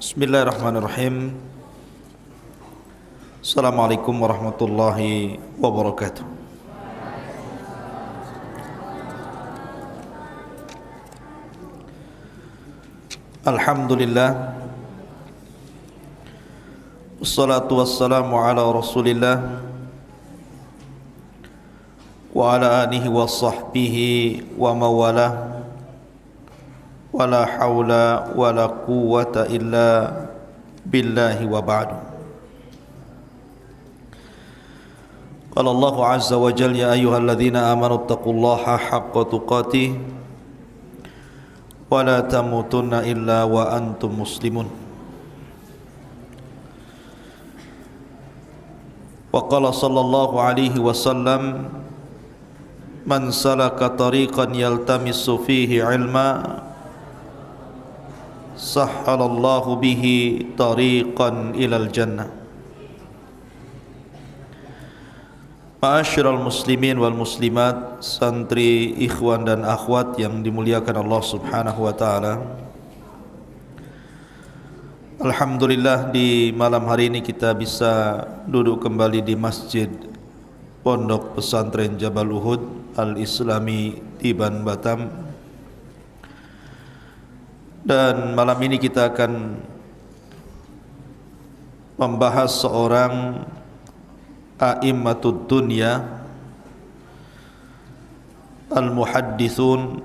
Bismillahirrahmanirrahim. Assalamualaikum warahmatullahi wabarakatuh. Alhamdulillah, wassalatu wassalamu ala rasulillah wa ala alihi wa sahbihi wa mawalah, wala hawla wala quwwata illa billahi wa ba'du. Qala Allah azza wa jalla, ya ayyuhalladzina amanu taqullaha haqqa tuqatih wa la tamutunna illa wa antum muslimun. Wa qala sallallahu alaihi wasallam, man salaka tariqan yaltamisu fihi ilma sahhalallahu bihi tariqan ilal jannah. Ma'asyiral muslimin wal muslimat, santri, ikhwan dan akhwat yang dimuliakan Allah Subhanahu wa taala. Alhamdulillah, di malam hari ini kita bisa duduk kembali di Masjid Pondok Pesantren Jabal Uhud Al-Islami Tiban Batam. Dan malam ini kita akan membahas seorang a'immatud dunya, al-muhaddithun,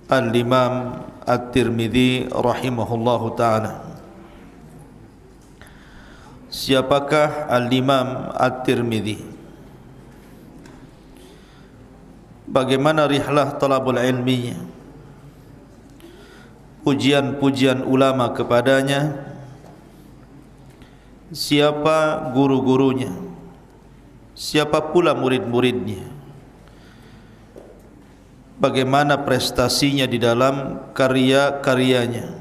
al-imam At-Tirmidzi rahimahullahu ta'ala. Siapakah al-imam At-Tirmidzi? Bagaimana rihlah talabul ilminya, pujian-pujian ulama kepadanya, siapa guru-gurunya, siapa pula murid-muridnya, bagaimana prestasinya di dalam karya-karyanya,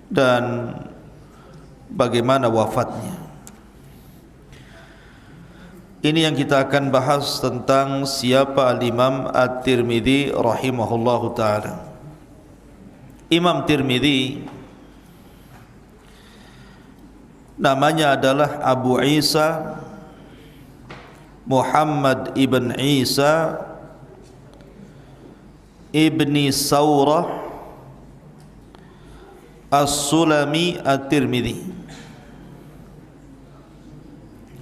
dan bagaimana wafatnya. Ini yang kita akan bahas tentang siapa al-Imam At-Tirmidzi rahimahullahu ta'ala. Imam Tirmidzi namanya adalah Abu Isa Muhammad ibn Isa ibni Saurah As-Sulami At-Tirmidzi.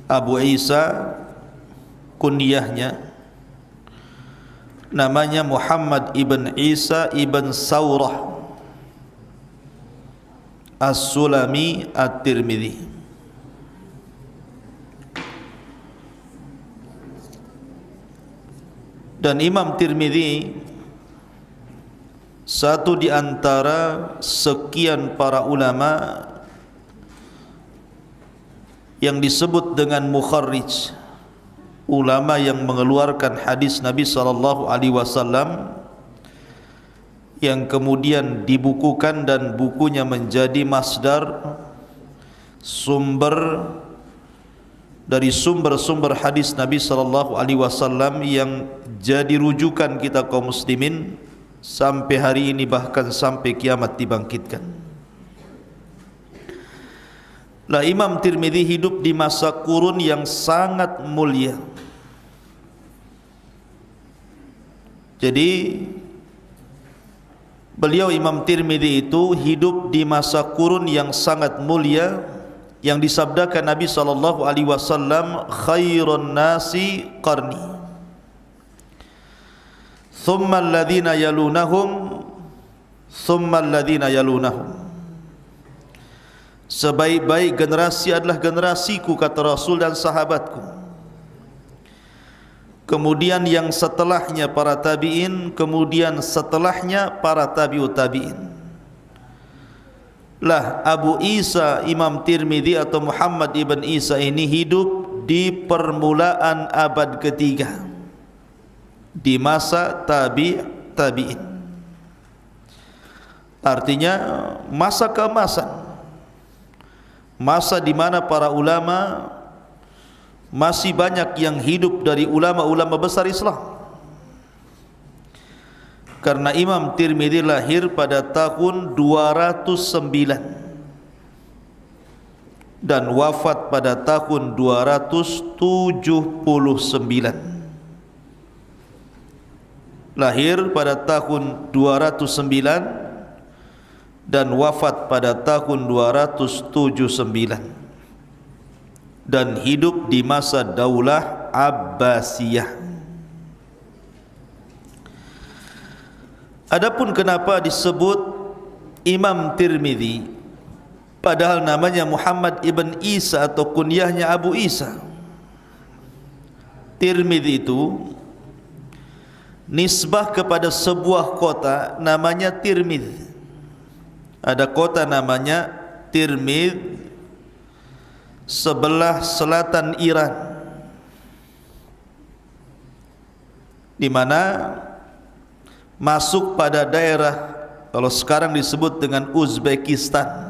Abu Isa kunyahnya namanya Muhammad ibn Isa ibn Saurah As-Sulami At-Tirmidzi. Dan Imam Tirmidzi satu di antara sekian para ulama yang disebut dengan mukharrij, ulama yang mengeluarkan hadis Nabi sallallahu alaihi wasallam yang kemudian dibukukan dan bukunya menjadi masdar, sumber dari sumber-sumber hadis Nabi sallallahu alaihi wasallam yang jadi rujukan kita kaum muslimin sampai hari ini, bahkan sampai kiamat dibangkitkan. Lah, Imam Tirmidzi hidup di masa kurun yang sangat mulia. Jadi beliau Imam Tirmidzi itu hidup di masa kurun yang sangat mulia, yang disabdakan Nabi sallallahu alaihi wasallam, khairun nasi qarni, thumma alladhina yalunahum, thumma alladhina yalunahum. Sebaik-baik generasi adalah generasiku, kata Rasul, dan sahabatku. Kemudian yang setelahnya para tabi'in, kemudian setelahnya para tabi'ut tabi'in. Lah, Abu Isa Imam Tirmidzi atau Muhammad ibn Isa ini hidup di permulaan abad ketiga, di masa tabi'in. Artinya masa keemasan, masa di mana para ulama masih banyak yang hidup dari ulama-ulama besar Islam. Karena Imam Tirmidzi lahir pada tahun 209 dan wafat pada tahun 279. Lahir pada tahun 209 dan wafat pada tahun 279, dan hidup di masa Daulah Abbasiyah. Adapun kenapa disebut Imam Tirmidzi padahal namanya Muhammad ibn Isa atau kunyahnya Abu Isa. Tirmidzi itu nisbah kepada sebuah kota namanya Tirmidz. Ada kota namanya Tirmidz sebelah selatan Iran, di mana masuk pada daerah kalau sekarang disebut dengan Uzbekistan.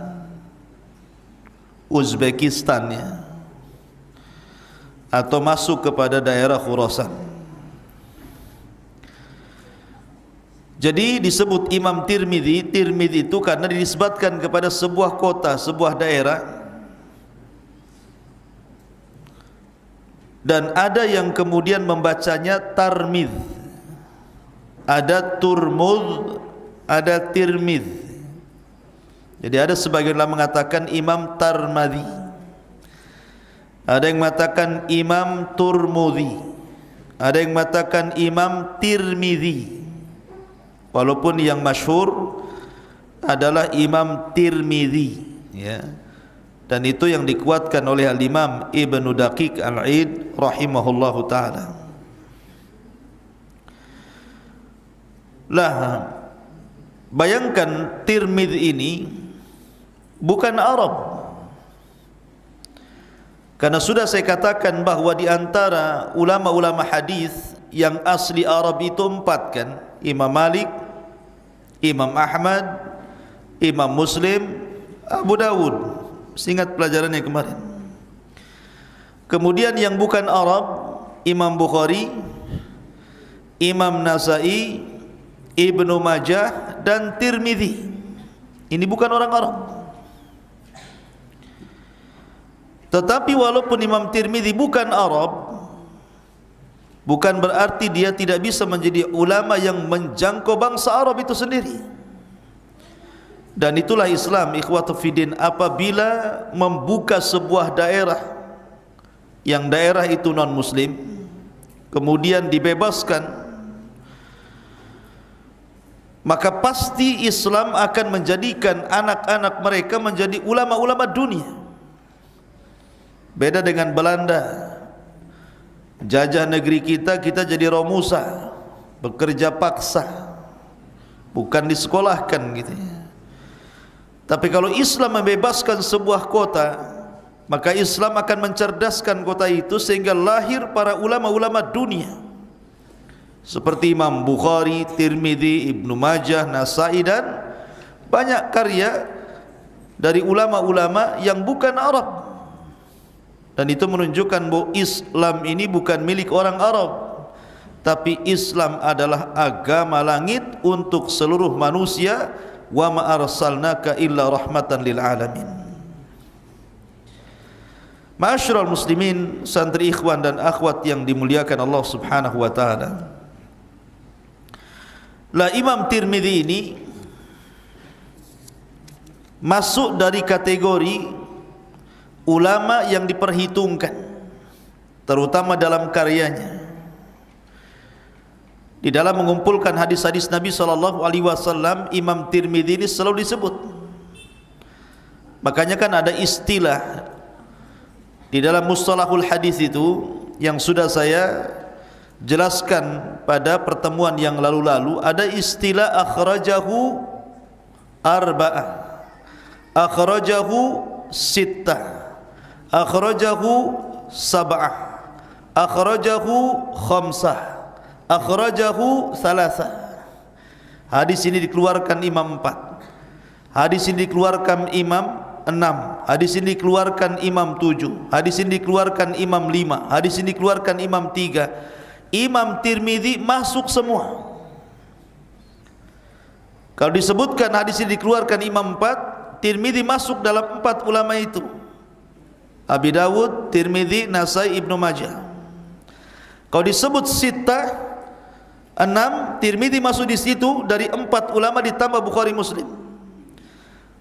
Uzbekistan ya, atau masuk kepada daerah Khurasan. Jadi disebut Imam Tirmidzi, Tirmidzi itu karena dinisbatkan kepada sebuah kota, sebuah daerah. Dan ada yang kemudian membacanya Tarmidz, ada Turmudz, ada Tirmidz. Jadi ada sebagian ulama mengatakan Imam Tarmadhi, ada yang mengatakan Imam Turmudzi, ada yang mengatakan Imam Tirmidzi. Walaupun yang masyhur adalah Imam Tirmidzi ya. Dan itu yang dikuatkan oleh Al-Imam Ibnu Daqiq Al-Id rahimahullahu taala. Lah, bayangkan Tirmidzi ini bukan Arab. Karena sudah saya katakan bahwa di antara ulama-ulama hadis yang asli Arab itu 4 kan, Imam Malik, Imam Ahmad, Imam Muslim, Abu Dawud. Ingat pelajarannya kemarin. Kemudian yang bukan Arab, Imam Bukhari, Imam Nasai, Ibnu Majah dan Tirmidzi. Ini bukan orang Arab. Tetapi walaupun Imam Tirmidzi bukan Arab, bukan berarti dia tidak bisa menjadi ulama yang menjangkau bangsa Arab itu sendiri. Dan itulah Islam, ikhwatu fiddin, apabila membuka sebuah daerah yang daerah itu non muslim, kemudian dibebaskan, maka pasti Islam akan menjadikan anak-anak mereka menjadi ulama-ulama dunia. Beda dengan Belanda, jajah negeri kita, kita jadi romusa, bekerja paksa, bukan disekolahkan gitu ya. Tapi kalau Islam membebaskan sebuah kota, maka Islam akan mencerdaskan kota itu sehingga lahir para ulama-ulama dunia seperti Imam Bukhari, Tirmidzi, Ibnu Majah, Nasai, dan banyak karya dari ulama-ulama yang bukan Arab. Dan itu menunjukkan bahwa Islam ini bukan milik orang Arab, tapi Islam adalah agama langit untuk seluruh manusia. Wa ma arsalnaka illa rahmatan lil alamin. Ma'asyiral muslimin, santri ikhwan dan akhwat yang dimuliakan Allah Subhanahu wa taala. Lah, Imam Tirmidzi ini masuk dari kategori ulama yang diperhitungkan, terutama dalam karyanya. Di dalam mengumpulkan hadis-hadis Nabi SAW, Imam Tirmidzi ini selalu disebut. Makanya kan ada istilah di dalam mustalahul hadis itu yang sudah saya jelaskan pada pertemuan yang lalu-lalu. Ada istilah akhrajahu arba'ah, akhrajahu sittah, akhrajahu sab'ah, akhrajahu khamsah, akhrajahu thalatha. Hadis ini dikeluarkan Imam 4, hadis ini dikeluarkan Imam 6, hadis ini dikeluarkan Imam 7, hadis ini dikeluarkan Imam 5, hadis ini dikeluarkan Imam 3. Imam Tirmidzi masuk semua. Kalau disebutkan hadis ini dikeluarkan imam 4, Tirmidzi masuk dalam 4 ulama itu. Abi Dawud, Tirmidzi, Nasai, Ibnu Majah. Kalau disebut sitah 6, Tirmidzi masuk di situ dari 4 ulama ditambah Bukhari Muslim.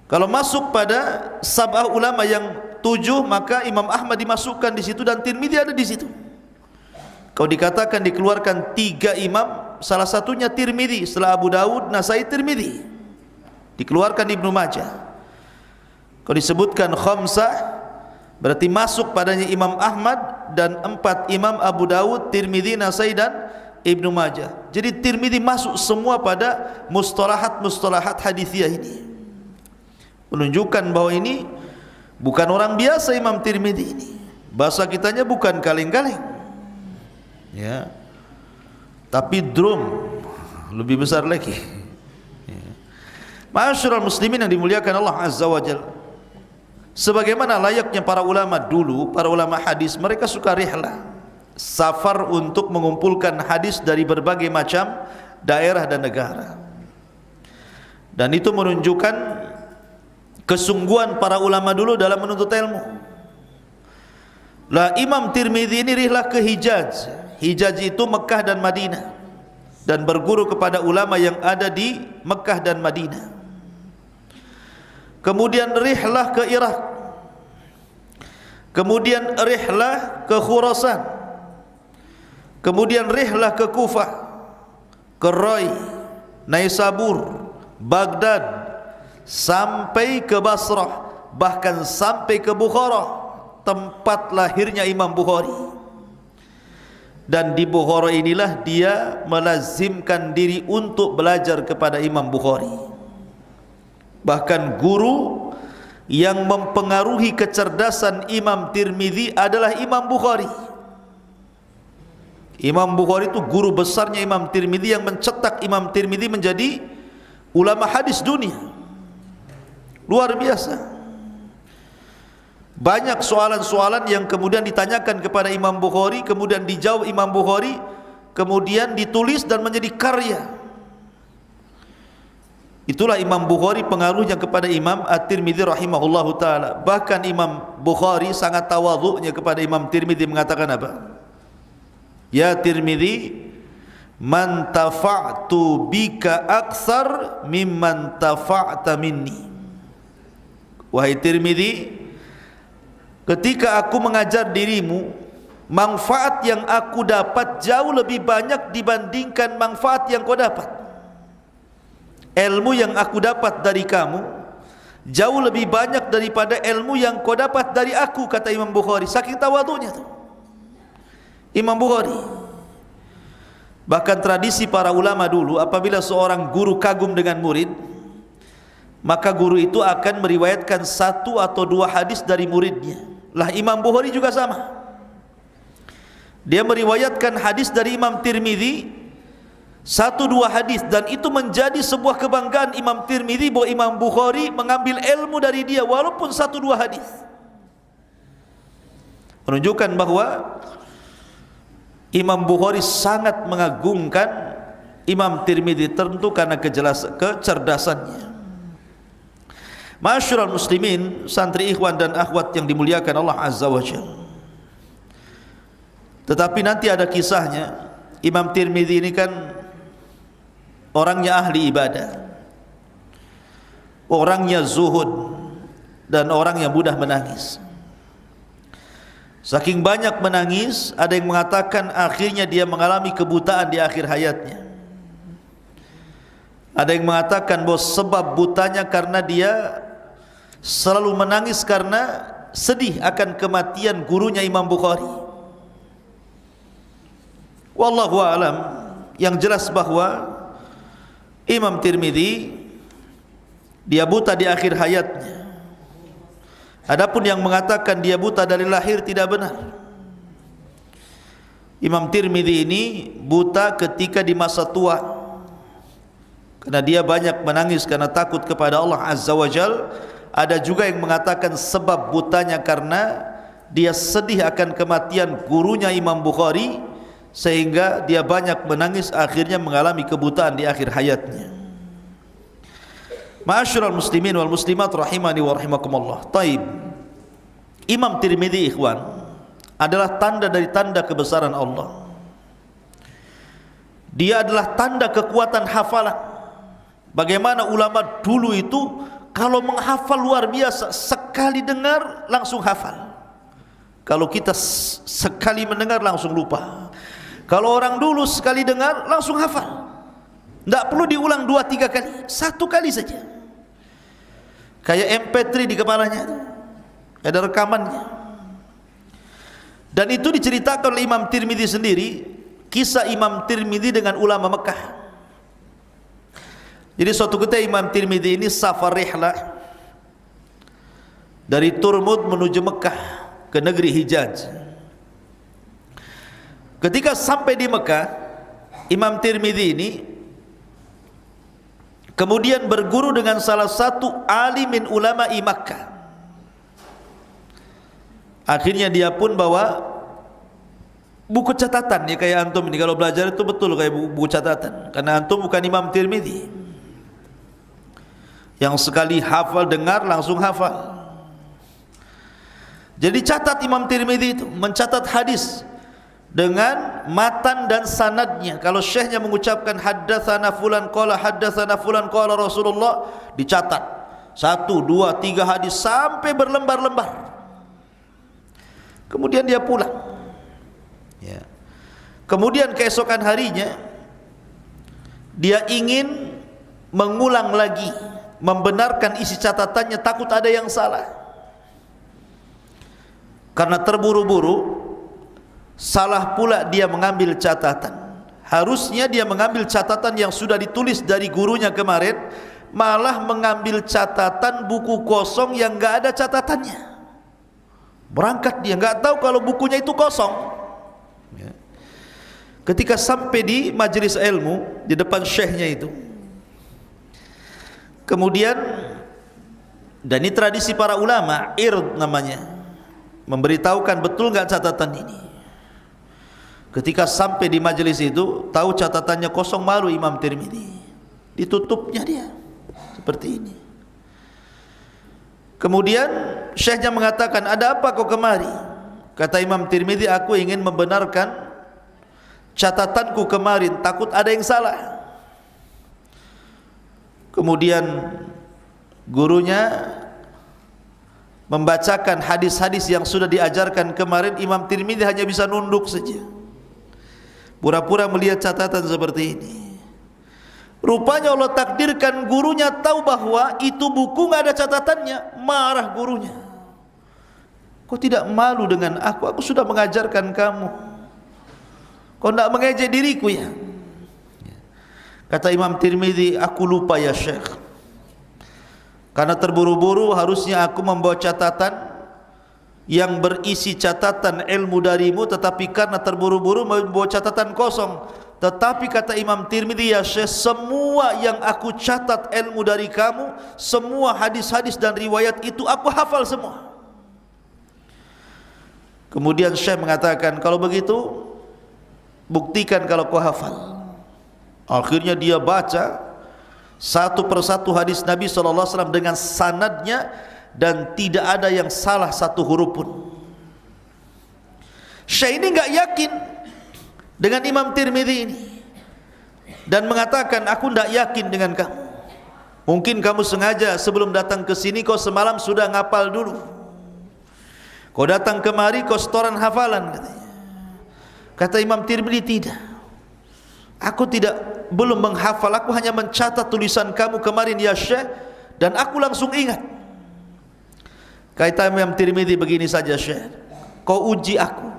Kalau masuk pada sab'ah ulama yang 7, maka Imam Ahmad dimasukkan di situ dan Tirmidzi ada di situ. Kalau dikatakan dikeluarkan 3 imam, salah satunya Tirmidzi, setelah Abu Dawud, Nasai, Tirmidzi. Dikeluarkan Ibnu Majah. Kalau disebutkan khamsah, berarti masuk padanya Imam Ahmad dan 4 imam Abu Dawud, Tirmidzi, Nasai dan Ibnu Majah. Jadi Tirmidzi masuk semua pada mustalahat hadithiyah ini. Menunjukkan bahwa ini bukan orang biasa Imam Tirmidzi ini. Bahasa kitanya bukan kaleng-kaleng, ya, tapi drum lebih besar lagi. Ya. Ma'asyiral muslimin yang dimuliakan Allah Azza wa Jalla, sebagaimana layaknya para ulama dulu, para ulama hadis, mereka suka rihlah, safar untuk mengumpulkan hadis dari berbagai macam daerah dan negara. Dan itu menunjukkan kesungguhan para ulama dulu dalam menuntut ilmu. Lah Imam Tirmidzi ini rihlah ke Hijaz. Hijaz itu Mekah dan Madinah, dan berguru kepada ulama yang ada di Mekah dan Madinah. Kemudian rihlah ke Irak. Kemudian rihlah ke Khurasan. Kemudian rihlah ke Kufah, ke Rai, Naisabur, Baghdad, sampai ke Basrah, bahkan sampai ke Bukhara, tempat lahirnya Imam Bukhari. Dan di Bukhara inilah dia melazimkan diri untuk belajar kepada Imam Bukhari. Bahkan guru yang mempengaruhi kecerdasan Imam Tirmidzi adalah Imam Bukhari. Imam Bukhari itu guru besarnya Imam Tirmidzi yang mencetak Imam Tirmidzi menjadi ulama hadis dunia. Luar biasa. Banyak soalan-soalan yang kemudian ditanyakan kepada Imam Bukhari, kemudian dijawab Imam Bukhari, kemudian ditulis dan menjadi karya. Itulah Imam Bukhari pengaruhnya kepada Imam At-Tirmidzi rahimahullahu ta'ala. Bahkan Imam Bukhari sangat tawadhu'nya kepada Imam Tirmidzi, mengatakan apa? Ya Tirmidzi, man tafa'tu bika aktsar mimman tafa'ta minni. Wahai Tirmidzi, ketika aku mengajar dirimu, manfaat yang aku dapat jauh lebih banyak dibandingkan manfaat yang kau dapat. Ilmu yang aku dapat dari kamu jauh lebih banyak daripada ilmu yang kau dapat dari aku, kata Imam Bukhari. Saking tawadhu'nya tuh Imam Bukhari. Bahkan tradisi para ulama dulu, apabila seorang guru kagum dengan murid, maka guru itu akan meriwayatkan 1 atau 2 hadis dari muridnya. Lah Imam Bukhari juga sama. Dia meriwayatkan hadis dari Imam Tirmidzi 1-2 hadis, dan itu menjadi sebuah kebanggaan Imam Tirmidzi bahwa Imam Bukhari mengambil ilmu dari dia walaupun 1-2 hadis. Menunjukkan bahwa Imam Bukhari sangat mengagungkan Imam Tirmidzi, tentu karena kecerdasannya. Ma'asyiral muslimin, santri ikhwan dan akhwat yang dimuliakan Allah Azza wa Jalla. Tetapi nanti ada kisahnya. Imam Tirmidzi ini kan orangnya ahli ibadah, orangnya zuhud, dan orang yang mudah menangis. Saking banyak menangis, ada yang mengatakan akhirnya dia mengalami kebutaan di akhir hayatnya. Ada yang mengatakan bahwa sebab butanya karena dia selalu menangis karena sedih akan kematian gurunya Imam Bukhari. Wallahu a'lam. Yang jelas bahwa Imam Tirmidzi dia buta di akhir hayatnya. Adapun yang mengatakan dia buta dari lahir tidak benar. Imam Tirmidzi ini buta ketika di masa tua, karena dia banyak menangis karena takut kepada Allah Azza wa Jal. Ada juga yang mengatakan sebab butanya karena dia sedih akan kematian gurunya Imam Bukhari, sehingga dia banyak menangis, akhirnya mengalami kebutaan di akhir hayatnya. Ma'asyiral muslimin wal muslimat rahimani wa rahimakumullah. Taib. Imam Tirmidzi ikhwan adalah tanda dari tanda kebesaran Allah. Dia adalah tanda kekuatan hafalan. Bagaimana ulama dulu itu kalau menghafal luar biasa, sekali dengar langsung hafal. Kalau kita sekali mendengar langsung lupa. Kalau orang dulu sekali dengar langsung hafal. Tidak perlu diulang 2-3 kali, 1 kali saja. Kayak MP3 di kepalanya, ada rekamannya. Dan itu diceritakan oleh Imam Tirmidzi sendiri, kisah Imam Tirmidzi dengan ulama Mekah. Jadi suatu ketika Imam Tirmidzi ini safar rihlah dari Turmud menuju Mekah ke negeri Hijaz. Ketika sampai di Mekah, Imam Tirmidzi ini kemudian berguru dengan salah satu alimin ulama'i Makkah. Akhirnya dia pun bawa buku catatan, ya kayak antum ini kalau belajar itu betul kayak buku catatan, karena antum bukan Imam Tirmidzi yang sekali hafal dengar langsung hafal. Jadi catat Imam Tirmidzi itu mencatat hadis dengan matan dan sanadnya. Kalau syekhnya mengucapkan haddatsana fulan qala Rasulullah, dicatat 1, 2, 3 hadis sampai berlembar-lembar. Kemudian dia pulang, ya. Kemudian keesokan harinya dia ingin mengulang lagi, membenarkan isi catatannya, takut ada yang salah. Karena terburu-buru, salah pula dia mengambil catatan. Harusnya dia mengambil catatan yang sudah ditulis dari gurunya kemarin, malah mengambil catatan buku kosong yang enggak ada catatannya. Berangkat dia enggak tahu kalau bukunya itu kosong. Ya. Ketika sampai di majelis ilmu di depan syekhnya itu, kemudian, dan ini tradisi para ulama, ird namanya, memberitahukan betul enggak catatan ini. Ketika sampai di majelis itu, tahu catatannya kosong, malu Imam Tirmidzi, ditutupnya dia seperti ini. Kemudian syekhnya mengatakan, ada apa kau kemari? Kata Imam Tirmidzi, aku ingin membenarkan catatanku kemarin, takut ada yang salah. Kemudian gurunya membacakan hadis-hadis yang sudah diajarkan kemarin. Imam Tirmidzi hanya bisa nunduk saja, pura-pura melihat catatan seperti ini. Rupanya Allah takdirkan gurunya tahu bahwa itu buku nggak ada catatannya. Marah gurunya, kau tidak malu dengan aku? Aku sudah mengajarkan kamu, kau tidak mengejek diriku ya? Kata Imam Tirmidzi, aku lupa ya Syekh, karena terburu-buru harusnya aku membawa catatan yang berisi catatan ilmu darimu, tetapi karena terburu-buru membawa catatan kosong. Tetapi kata Imam Tirmidzi, ya Syekh, semua yang aku catat ilmu dari kamu, semua hadis-hadis dan riwayat itu aku hafal semua. Kemudian Syekh mengatakan, kalau begitu buktikan kalau kau hafal. Akhirnya dia baca satu persatu hadis Nabi SAW dengan sanadnya, dan tidak ada yang salah satu huruf pun. Syekh ini enggak yakin dengan Imam Tirmidzi ini, dan mengatakan, aku tidak yakin dengan kamu. Mungkin kamu sengaja sebelum datang ke sini kau semalam sudah ngapal dulu. Kau datang kemari kau setoran hafalan, katanya. Kata Imam Tirmidzi, tidak. Aku belum menghafal, aku hanya mencatat tulisan kamu kemarin ya Syekh, dan aku langsung ingat. Kata Imam Tirmidzi, begini saja Syekh, kau uji aku.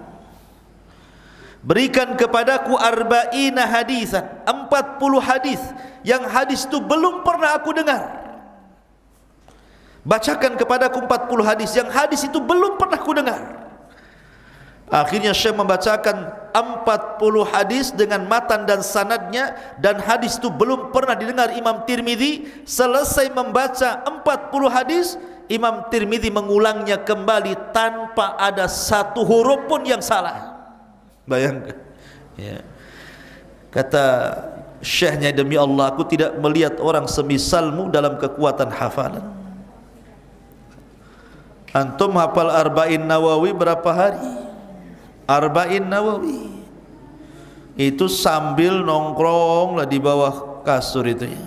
Berikan kepadaku 40 hadisan, 40 hadis yang hadis itu belum pernah aku dengar. Bacakan kepadaku 40 hadis yang hadis itu belum pernah aku dengar. Akhirnya Syekh membacakan 40 hadis dengan matan dan sanadnya, dan hadis itu belum pernah didengar Imam Tirmidzi. Selesai membaca 40 hadis, Imam Tirmidzi mengulangnya kembali tanpa ada satu huruf pun yang salah. Bayangkan, ya. Kata Syekhnya, demi Allah aku tidak melihat orang semisalmu dalam kekuatan hafalan. Antum hafal Arba'in Nawawi berapa hari? Arba'in Nawawi itu sambil nongkrong lah di bawah kasur itu ya,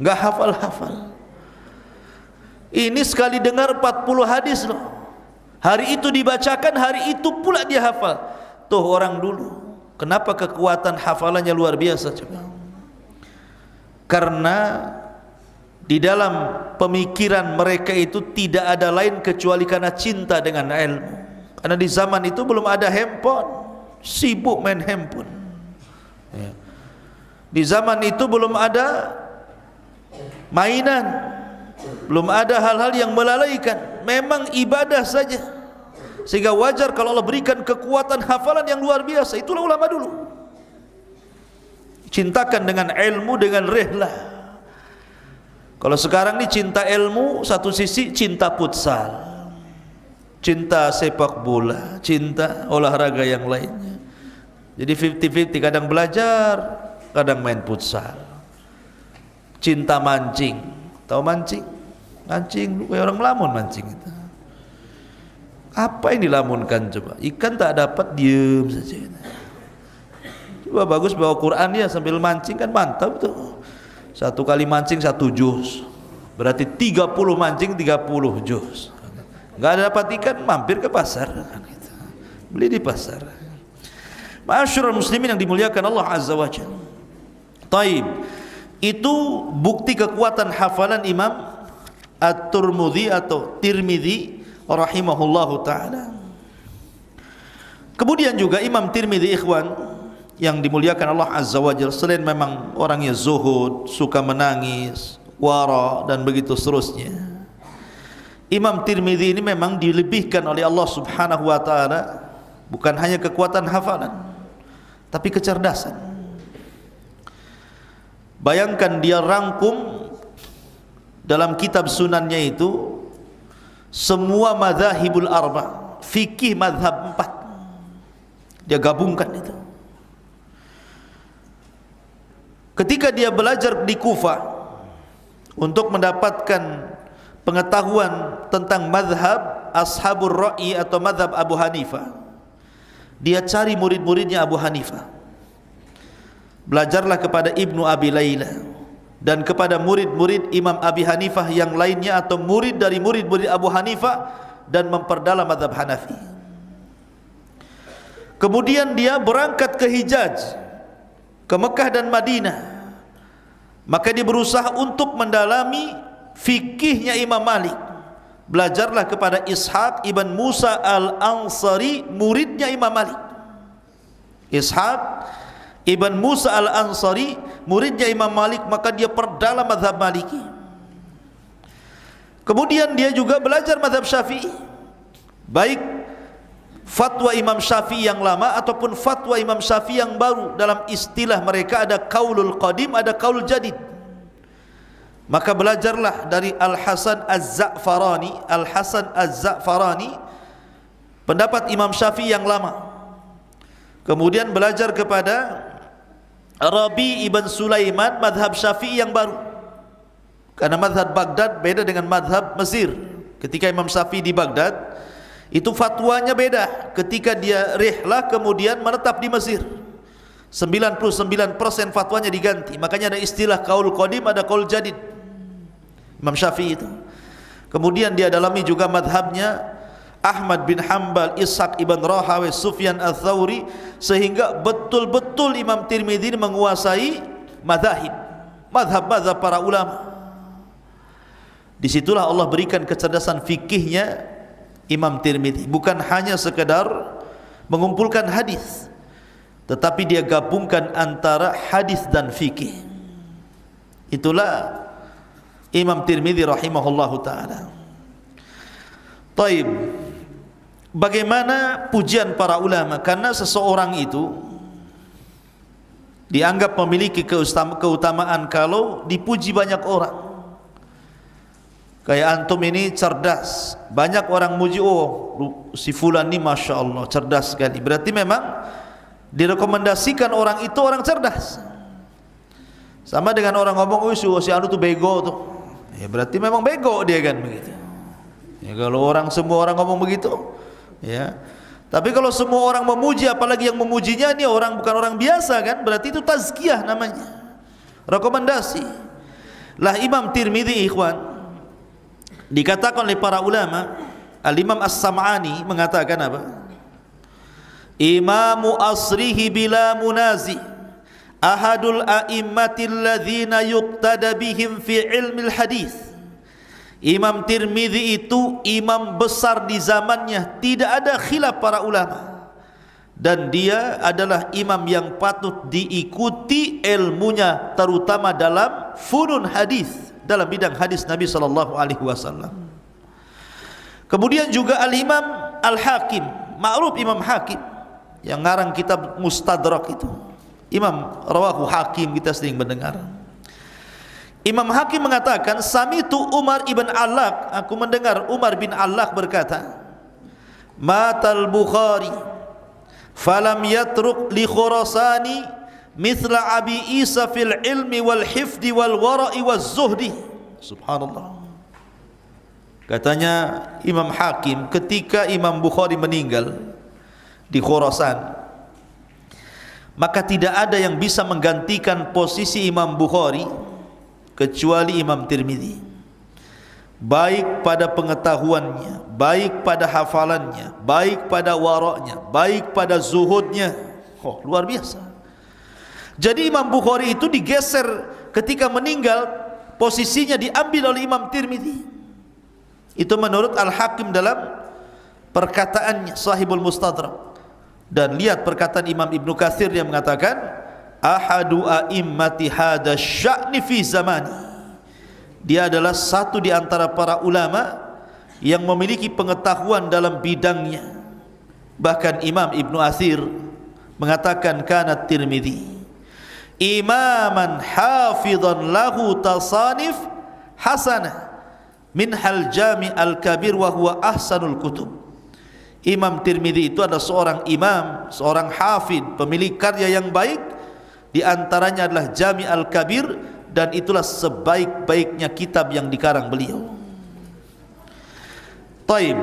nggak hafal-hafal. Ini sekali dengar 40 hadis loh, hari itu dibacakan, hari itu pula dia hafal. Tuh orang dulu, kenapa kekuatan hafalannya luar biasa coba? Karena di dalam pemikiran mereka itu tidak ada lain kecuali karena cinta dengan ilmu. Karena di zaman itu belum ada handphone, sibuk main handphone ya. Di zaman itu belum ada mainan, belum ada hal-hal yang melalaikan, memang ibadah saja. Sehingga wajar kalau Allah berikan kekuatan hafalan yang luar biasa. Itulah ulama dulu, cintakan dengan ilmu dengan rihlah. Kalau sekarang ini cinta ilmu satu sisi, cinta futsal, cinta sepak bola, cinta olahraga yang lainnya. Jadi 50-50, kadang belajar, kadang main futsal. Cinta mancing, tahu mancing? Mancing, orang melamun mancing itu. Apa yang dilamunkan coba? Ikan tak dapat, diem saja. Coba bagus bawa Quran ya sambil mancing, kan mantap tuh. Satu kali mancing 1 juz, berarti 30 mancing 30 juz. Nggak ada dapat ikan, mampir ke pasar, beli di pasar. Ma'asyiral muslimin yang dimuliakan Allah Azza wa Jalla. Taib, itu bukti kekuatan hafalan Imam At-Tirmidzi atau Tirmidzi rahimahullahu taala. Kemudian juga Imam Tirmidzi, ikhwan yang dimuliakan Allah Azza wa Jalla, selain memang orangnya zuhud, suka menangis, wara dan begitu seterusnya, Imam Tirmidzi ini memang dilebihkan oleh Allah Subhanahu wa taala bukan hanya kekuatan hafalan tapi kecerdasan. Bayangkan dia rangkum dalam kitab sunannya itu semua madzhabul arba, fikih mazhab 4 dia gabungkan itu. Ketika dia belajar di Kufah untuk mendapatkan pengetahuan tentang mazhab Ashabur Ra'i atau mazhab Abu Hanifah, dia cari murid-muridnya Abu Hanifah. Belajarlah kepada Ibnu Abi Layla dan kepada murid-murid Imam Abi Hanifah yang lainnya atau murid dari murid-murid Abu Hanifah, dan memperdalam mazhab Hanafi. Kemudian dia berangkat ke Hijaz, ke Mekah dan Madinah. Maka dia berusaha untuk mendalami fikihnya Imam Malik. Belajarlah kepada Ishaq ibn Musa al-Ansari, muridnya Imam Malik. Ishaq ibn Musa al-Ansari, muridnya Imam Malik, maka dia perdalam mazhab Maliki. Kemudian dia juga belajar mazhab Syafi'i, baik fatwa Imam Syafi'i yang lama ataupun fatwa Imam Syafi'i yang baru. Dalam istilah mereka ada qaulul qadim, ada qaul jadid. Maka belajarlah dari Al-Hasan Az-Za'farani, Al-Hasan Az-Za'farani, pendapat Imam Syafi'i yang lama. Kemudian belajar kepada Rabi ibn Sulaiman, madhab Syafi'i yang baru. Karena madhab Baghdad beda dengan madhab Mesir. Ketika Imam Syafi'i di Baghdad, itu fatwanya beda. Ketika dia rihlah kemudian menetap di Mesir, 99% fatwanya diganti. Makanya ada istilah qaul qadim, ada qaul jadid Imam Syafi'i itu. Kemudian dia dalami juga madhabnya Ahmad bin Hanbal, Ishaq ibn Rahawai, Sufyan al-Thawri, sehingga betul-betul Imam Tirmidzi menguasai madhab para ulama. Disitulah Allah berikan kecerdasan fikihnya Imam Tirmidzi, bukan hanya sekedar mengumpulkan hadis, tetapi dia gabungkan antara hadis dan fikih. Itulah Imam Tirmidzi rahimahullahu taala. Taib, bagaimana pujian para ulama? Karena seseorang itu dianggap memiliki keutamaan kalau dipuji banyak orang. Kayak antum ini cerdas, banyak orang muji, oh si fulan ini masya Allah cerdas sekali. Berarti memang direkomendasikan orang itu orang cerdas. Sama dengan orang ngomong, si anu tuh bego tuh. Ya berarti memang bego dia kan begitu. Ya kalau semua orang ngomong begitu, ya. Tapi kalau semua orang memuji, apalagi yang memujinya ini orang bukan orang biasa kan, berarti itu tazkiyah namanya. Rekomendasi. Lah Imam Tirmidzi ikhwan, dikatakan oleh para ulama, Al-Imam As-Sam'ani mengatakan apa? Imamu asrihi bila munazi, ahadul a'immatil ladzina yuqtada bihim fi ilmil hadis. Imam Tirmidzi itu imam besar di zamannya, tidak ada khilaf para ulama, dan dia adalah imam yang patut diikuti ilmunya, terutama dalam funun hadis, dalam bidang hadis Nabi sallallahu alaihi wasallam. Kemudian juga Al-Imam Al-Hakim, ma'ruf Imam Hakim yang ngarang kitab Mustadrak itu. Imam rawahu Hakim, kita sering mendengar. Imam Hakim mengatakan, sami'tu Umar ibn Allaq, aku mendengar Umar bin Allaq berkata, matal Bukhari falam yatruk li Khurasani mithla Abi Isa fil ilmi wal hifdi wal wara'i waz zuhdi. Subhanallah. Katanya Imam Hakim, ketika Imam Bukhari meninggal di Khurasan, maka tidak ada yang bisa menggantikan posisi Imam Bukhari kecuali Imam Tirmidzi, baik pada pengetahuannya, baik pada hafalannya, baik pada waraknya, baik pada zuhudnya. Oh, luar biasa. Jadi Imam Bukhari itu digeser ketika meninggal, posisinya diambil oleh Imam Tirmidzi. Itu menurut Al-Hakim dalam perkataannya Sahibul Mustadrak. Dan lihat perkataan Imam Ibnu Katsir yang mengatakan, ahadu a'immati hada sya'ni fi zamani. Dia adalah satu di antara para ulama yang memiliki pengetahuan dalam bidangnya. Bahkan Imam Ibnu Katsir mengatakan, kana Tirmidzi imaman hafidhan lahu tasanif hasanah min hal jami al-kabir wa huwa ahsanul kutub. Imam Tirmidzi itu adalah seorang imam, seorang hafid, pemilik karya yang baik. Di antaranya adalah Jami' al-Kabir, dan itulah sebaik-baiknya kitab yang dikarang beliau. Taib.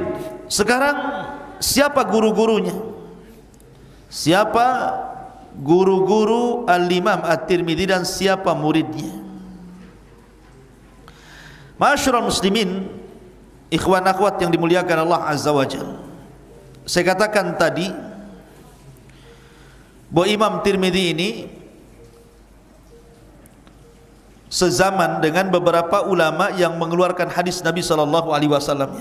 Sekarang siapa guru-gurunya? Siapa guru-guru Al-Imam At-Tirmidzi dan siapa muridnya? Ma'asyiral muslimin, ikhwan akhwat yang dimuliakan Allah Azza wa Jalla. Saya katakan tadi bahwa Imam Tirmidzi ini sezaman dengan beberapa ulama yang mengeluarkan hadis Nabi sallallahu alaihi wasallam.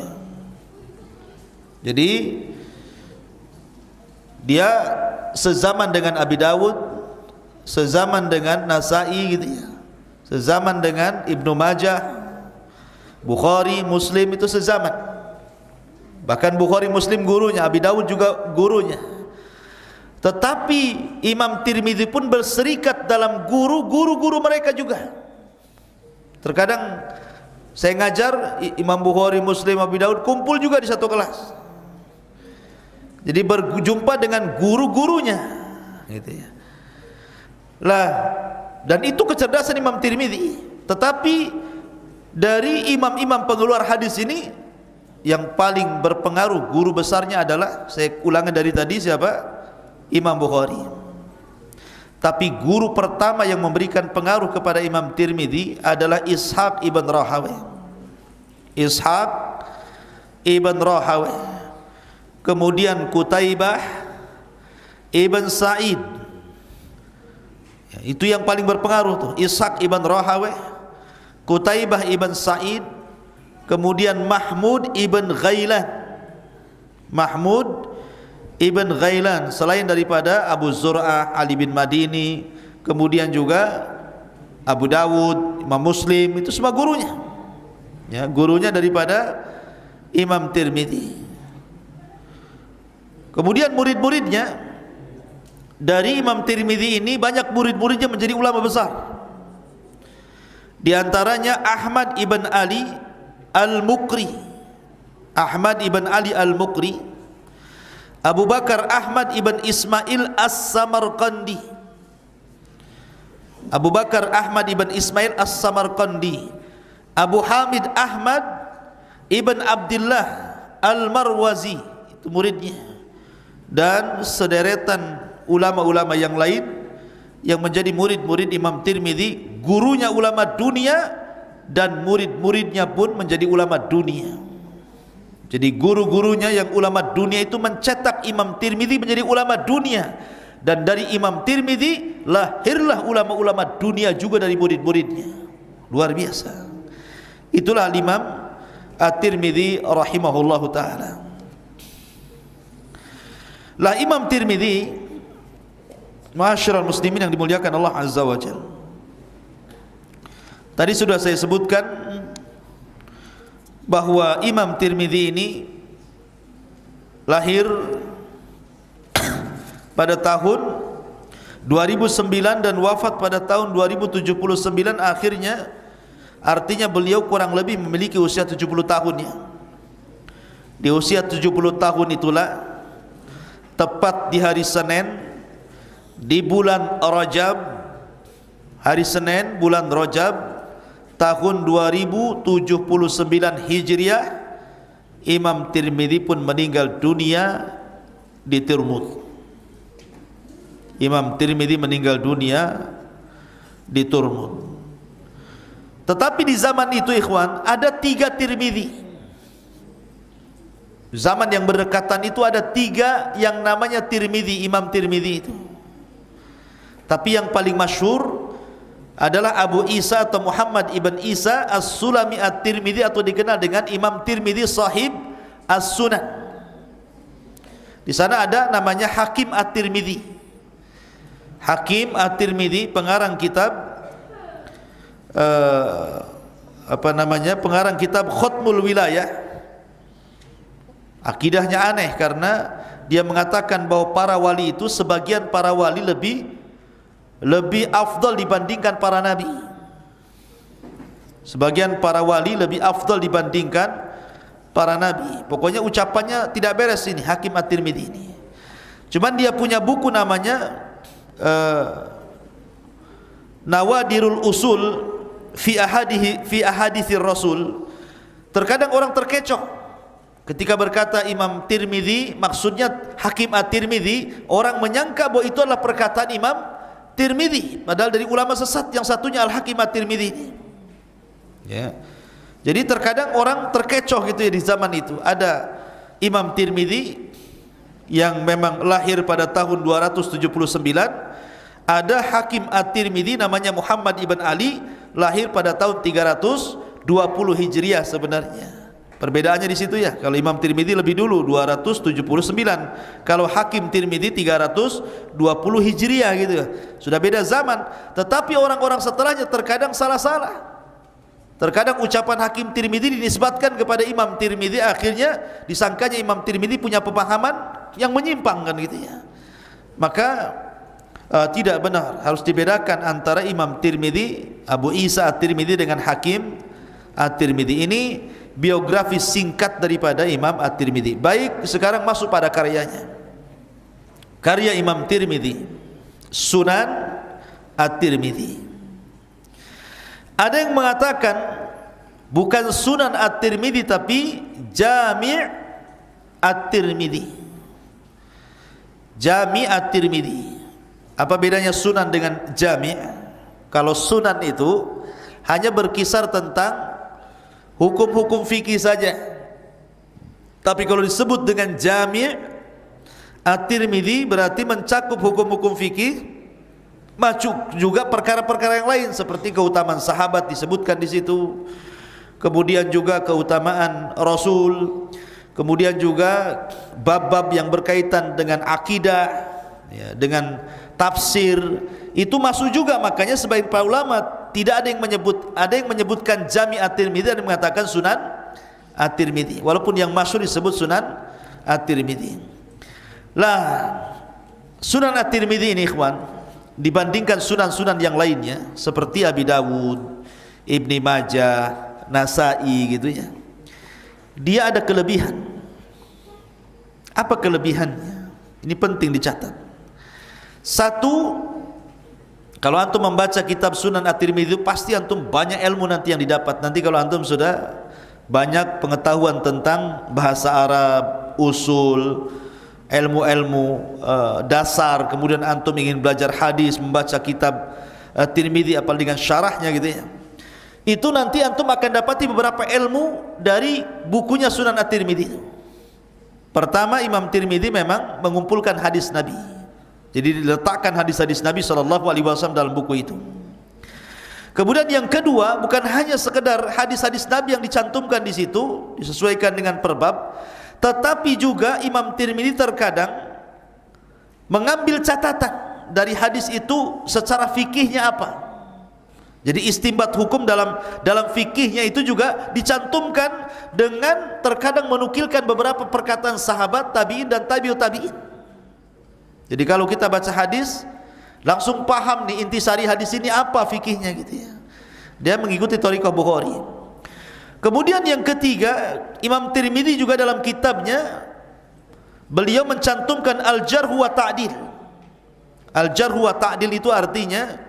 Jadi dia sezaman dengan Abi Dawud, sezaman dengan Nasai gitu ya. Sezaman dengan Ibnu Majah, Bukhari, Muslim, itu sezaman. Bahkan Bukhari, Muslim gurunya, Abi Dawud juga gurunya. Tetapi Imam Tirmidzi pun berserikat dalam guru-guru mereka juga. Terkadang saya ngajar Imam Bukhari, Muslim, Abi Dawud kumpul juga di satu kelas. Jadi berjumpa dengan guru-gurunya, gitu ya. Lah, dan itu kecerdasan Imam Tirmidzi. Tetapi dari imam-imam pengeluar hadis ini, yang paling berpengaruh guru besarnya adalah, saya ulangi dari tadi, siapa? Imam Bukhari. Tapi guru pertama yang memberikan pengaruh kepada Imam Tirmidzi adalah Ishaq ibn Rahawayh. Ishaq ibn Rahawayh. Kemudian Qutaibah ibn Sa'id. Ya, itu yang paling berpengaruh tuh, Ishaq ibn Rahawayh, Qutaibah ibn Sa'id, kemudian Mahmud ibn Ghailan. Mahmud ibn Ghailan, selain daripada Abu Zur'ah, Ali bin Madini, kemudian juga Abu Dawud, Imam Muslim, itu semua gurunya. Ya, gurunya daripada Imam Tirmidzi. Kemudian murid-muridnya dari Imam Tirmidzi ini, banyak murid-muridnya menjadi ulama besar. Di antaranya Ahmad ibn Ali Al-Muqri, Ahmad ibn Ali Al-Muqri, Abu Bakar Ahmad ibn Ismail As-Samarqandi, Abu Bakar Ahmad ibn Ismail As-Samarqandi, Abu Hamid Ahmad ibn Abdullah Al-Marwazi, itu muridnya, dan sederetan ulama-ulama yang lain yang menjadi murid-murid Imam Tirmidzi. Gurunya ulama dunia dan murid-muridnya pun menjadi ulama dunia. Jadi guru-gurunya yang ulama dunia itu mencetak Imam Tirmidzi menjadi ulama dunia, dan dari Imam Tirmidzi lahirlah ulama-ulama dunia juga dari murid-muridnya. Luar biasa. Itulah Imam At-Tirmidzi rahimahullahu taala. Lah Imam Tirmidzi, ma'asyiral muslimin yang dimuliakan Allah Azza wa Jalla, tadi sudah saya sebutkan bahwa Imam Tirmidzi ini lahir pada tahun 2009 dan wafat pada tahun 2079 akhirnya. Artinya beliau kurang lebih memiliki usia 70 tahun ya. Di usia 70 tahun itulah, tepat di hari Senin di bulan Rajab, hari Senin bulan Rajab tahun 2079 Hijriah, Imam Tirmidzi pun meninggal dunia di Turmud. Imam Tirmidzi meninggal dunia di Turmud. Tetapi di zaman itu ikhwan, ada 3 Tirmidzi. Zaman yang berdekatan itu ada 3 yang namanya Tirmidzi, Imam Tirmidzi itu. Tapi yang paling masyhur adalah Abu Isa atau Muhammad ibn Isa As-Sulami At-Tirmidzi, atau dikenal dengan Imam Tirmidzi sahib As-Sunan. Di sana ada namanya Hakim At-Tirmidzi. Hakim At-Tirmidzi pengarang kitab pengarang kitab Khatmul Wilayah. Akidahnya aneh karena dia mengatakan bahwa para wali itu, sebagian para wali lebih afdal dibandingkan para nabi. Sebagian para wali lebih afdal dibandingkan para nabi. Pokoknya ucapannya tidak beres ini Hakim At-Tirmidzi ini. Cuman dia punya buku namanya Nawadirul Usul fi ahaditsir Rasul. Terkadang orang terkecoh ketika berkata Imam Tirmidzi, maksudnya Hakim At-Tirmidzi, orang menyangka bahwa itu adalah perkataan Imam Tirmidzi, padahal dari ulama sesat yang satunya Al-Hakim At-Tirmidzi. Ya. Jadi terkadang orang terkecoh gitu ya. Di zaman itu ada Imam Tirmidzi yang memang lahir pada tahun 279, ada Hakim At-Tirmidzi namanya Muhammad ibn Ali, lahir pada tahun 320 Hijriah sebenarnya. Perbedaannya di situ ya. Kalau Imam Tirmidzi lebih dulu 279, kalau Hakim Tirmidzi 320 Hijriah gitu ya. Sudah beda zaman. Tetapi orang-orang setelahnya terkadang salah-salah. Terkadang ucapan Hakim Tirmidzi dinisbatkan kepada Imam Tirmidzi, akhirnya disangkanya Imam Tirmidzi punya pemahaman yang menyimpang kan gitu ya. Maka tidak benar, harus dibedakan antara Imam Tirmidzi, Abu Isa At-Tirmidzi dengan Hakim At-Tirmidzi. Ini biografi singkat daripada Imam At-Tirmidzi. Baik, sekarang masuk pada karyanya. Karya Imam Tirmidzi, Sunan At-Tirmidzi. Ada yang mengatakan bukan Sunan At-Tirmidzi tapi Jami' At-Tirmidzi. Jami' At-Tirmidzi. Apa bedanya Sunan dengan Jami'? Kalau Sunan itu hanya berkisar tentang hukum-hukum fikih saja. Tapi kalau disebut dengan Jami' At-Tirmidzi berarti mencakup hukum-hukum fikih, masuk juga perkara-perkara yang lain seperti keutamaan sahabat disebutkan di situ. Kemudian juga keutamaan Rasul, kemudian juga bab-bab yang berkaitan dengan akidah, ya, dengan tafsir itu masuk juga. Makanya sebagian para ulama tidak ada yang menyebutkan Jami' At-Tirmidzi, ada yang mengatakan Sunan At-Tirmidzi, walaupun yang masyhur disebut Sunan At-Tirmidzi. Lah Sunan At-Tirmidzi ini ikhwan, dibandingkan sunan-sunan yang lainnya seperti Abi Dawud, Ibni Majah, Nasai gitu ya, dia ada kelebihan. Apa kelebihannya? Ini penting dicatat. Satu, Kalau antum membaca kitab Sunan At-Tirmidzi, pasti antum banyak ilmu nanti yang didapat. Nanti kalau antum sudah banyak pengetahuan tentang bahasa Arab, usul, ilmu-ilmu dasar, kemudian antum ingin belajar hadis, membaca kitab Tirmidzi apalagi dengan syarahnya gitu ya, itu nanti antum akan dapati beberapa ilmu dari bukunya Sunan At-Tirmidzi. Pertama, Imam Tirmidzi memang mengumpulkan hadis Nabi, jadi diletakkan hadis-hadis Nabi SAW dalam buku itu. Kemudian yang kedua, bukan hanya sekedar hadis-hadis Nabi yang dicantumkan di situ, disesuaikan dengan perbab, tetapi juga Imam Tirmidzi terkadang mengambil catatan dari hadis itu secara fikihnya apa. Jadi istinbat hukum dalam fikihnya itu juga dicantumkan dengan terkadang menukilkan beberapa perkataan sahabat, tabi'in dan tabi'ut tabi'in. Jadi kalau kita baca hadis, langsung paham nih intisari hadis ini apa fikihnya gitu ya. Dia mengikuti thariqah Bukhari. Kemudian yang ketiga, Imam Tirmidzi juga dalam kitabnya beliau mencantumkan al-jarh wa ta'dil. Al-jarh wa ta'dil itu artinya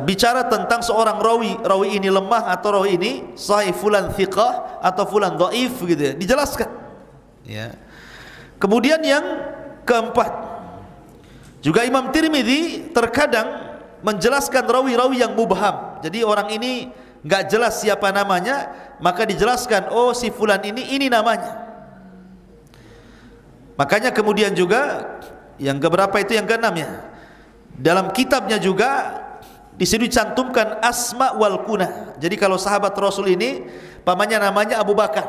bicara tentang seorang rawi ini lemah atau rawi ini sahih, fulan thiqah atau fulan dhaif gitu ya, dijelaskan ya. Kemudian yang keempat, juga Imam Tirmidzi terkadang menjelaskan rawi-rawi yang mubham. Jadi orang ini enggak jelas siapa namanya, maka dijelaskan, oh si fulan ini namanya. Makanya kemudian juga yang keberapa itu, yang keenam ya, dalam kitabnya juga di sini dicantumkan asma wal kunah. Jadi kalau sahabat Rasul ini pamannya namanya Abu Bakar,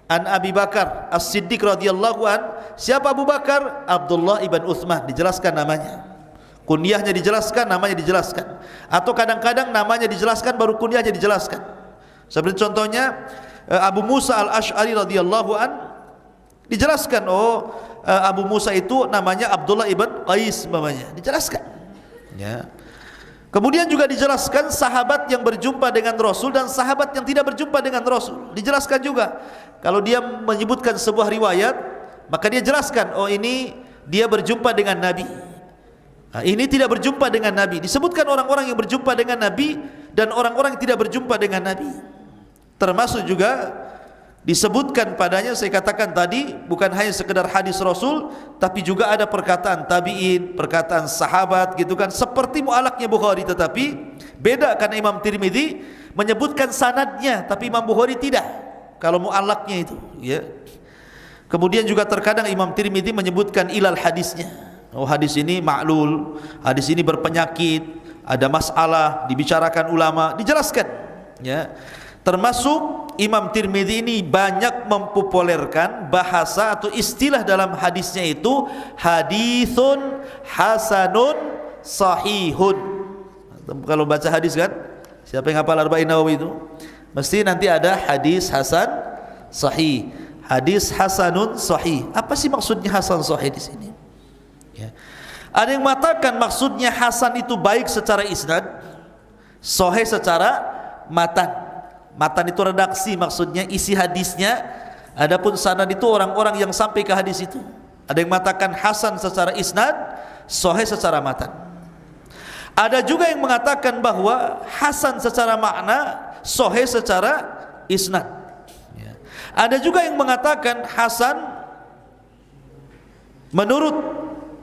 an Abi Bakar As-Siddiq radhiyallahu an. Siapa Abu Bakar? Abdullah ibn Utsman, dijelaskan namanya, kunyahnya dijelaskan, namanya dijelaskan. Atau kadang-kadang namanya dijelaskan baru kunyahnya dijelaskan. Seperti contohnya Abu Musa Al-Asy'ari radhiyallahu an, dijelaskan, oh Abu Musa itu namanya Abdullah ibn Qais namanya, dijelaskan ya. Kemudian juga dijelaskan sahabat yang berjumpa dengan Rasul dan sahabat yang tidak berjumpa dengan Rasul, dijelaskan juga. Kalau dia menyebutkan sebuah riwayat, maka dia jelaskan, oh ini dia berjumpa dengan Nabi, nah, ini tidak berjumpa dengan Nabi. Disebutkan orang-orang yang berjumpa dengan Nabi dan orang-orang yang tidak berjumpa dengan Nabi. Termasuk juga disebutkan padanya, saya katakan tadi, bukan hanya sekedar hadis Rasul, tapi juga ada perkataan tabi'in, perkataan sahabat gitu kan, seperti mu'alaknya Bukhari. Tetapi beda karena Imam Tirmidzi menyebutkan sanadnya, tapi Imam Bukhari tidak kalau mu'alaknya itu ya. Kemudian juga terkadang Imam Tirmidzi menyebutkan ilal hadisnya, oh hadis ini ma'lul, hadis ini berpenyakit, ada masalah, dibicarakan ulama, dijelaskan ya. Termasuk Imam Tirmidzi ini banyak mempopulerkan bahasa atau istilah dalam hadisnya itu haditsun hasanun sahihun. Kalau baca hadis kan, siapa yang hafal Arba'in Nawawi itu mesti nanti ada hadis hasan sahih, hadis hasanun sahih. Apa sih maksudnya hasan sahih di sini ya? Ada yang mengatakan maksudnya hasan itu baik secara isnad, sahih secara matan. Matan itu redaksi, maksudnya isi hadisnya. Adapun sanad itu orang-orang yang sampai ke hadis itu. Ada yang mengatakan hasan secara isnad, sahih secara matan. Ada juga yang mengatakan bahwa hasan secara makna, sahih secara isnad ya. Ada juga yang mengatakan hasan menurut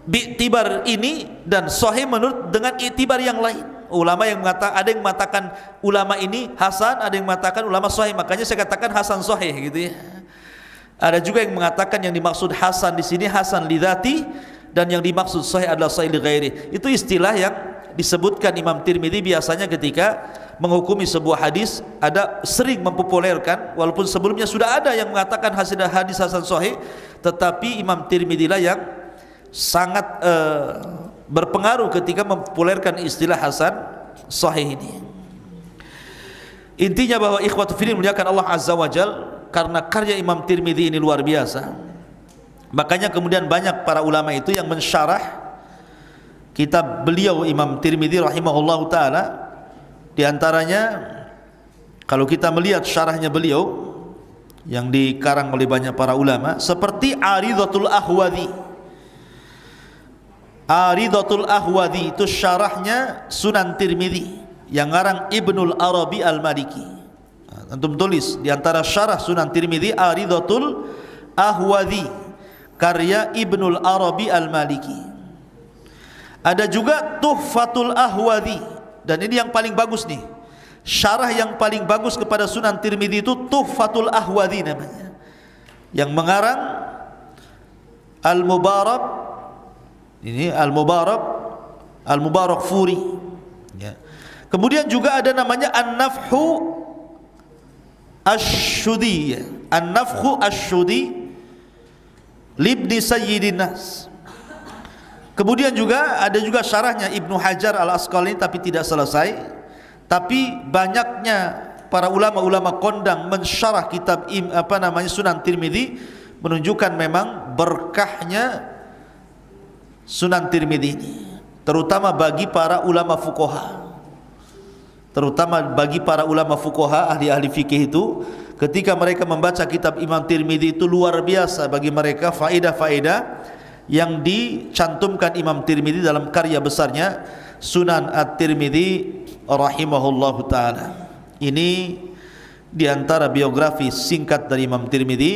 bi'tibar ini dan sahih menurut dengan i'tibar yang lain. Ulama yang mengatakan, ada yang mengatakan ulama ini hasan, ada yang mengatakan ulama sahih. Makanya saya katakan hasan sahih gitu ya. Ada juga yang mengatakan yang dimaksud hasan di sini hasan li dzati, dan yang dimaksud sahih adalah sahih li ghairi. Itu istilah yang disebutkan Imam Tirmidzi biasanya ketika menghukumi sebuah hadis. Ada sering mempopulerkan, walaupun sebelumnya sudah ada yang mengatakan hadis hasan sahih, tetapi Imam Tirmidzi lah yang sangat berpengaruh ketika mempopulerkan istilah hasan sahih ini. Intinya bahwa ikhwatu fillah muliakan Allah Azza wa Jal, karena karya Imam Tirmidzi ini luar biasa, makanya kemudian banyak para ulama itu yang mensyarah kitab beliau Imam Tirmidzi rahimahullahu taala. Di antaranya kalau kita melihat syarahnya beliau yang dikarang oleh banyak para ulama, seperti Aridhatul Ahwadhi. Aridatul Ahwadhi itu syarahnya Sunan Tirmidzi yang ngarang Ibnul Arabi Al-Maliki. Antum tulis di antara syarah Sunan Tirmidzi Aridatul Ahwadhi karya Ibnul Arabi Al-Maliki. Ada juga Tuhfatul Ahwadhi, dan ini yang paling bagus nih. Syarah yang paling bagus kepada Sunan Tirmidzi itu Tuhfatul Ahwadhi namanya. Yang mengarang Al-Mubarak, ini Al-Mubarak Furi, ya. Kemudian juga ada namanya An-Nafhu Asy-Syudi, An-Nafhu Asy-Syudi Libni Sayyidin Nas. Kemudian juga ada juga syarahnya Ibnu Hajar Al-Asqalani, tapi tidak selesai. Tapi banyaknya para ulama-ulama kondang mensyarah kitab Sunan Tirmidzi menunjukkan memang berkahnya Sunan Tirmidzi ini, terutama bagi para ulama fuqaha. Terutama bagi para ulama fuqaha, ahli-ahli fikih itu, ketika mereka membaca kitab Imam Tirmidzi itu luar biasa bagi mereka faedah-faedah yang dicantumkan Imam Tirmidzi dalam karya besarnya Sunan At-Tirmidzi rahimahullahu taala. Ini di antara biografi singkat dari Imam Tirmidzi.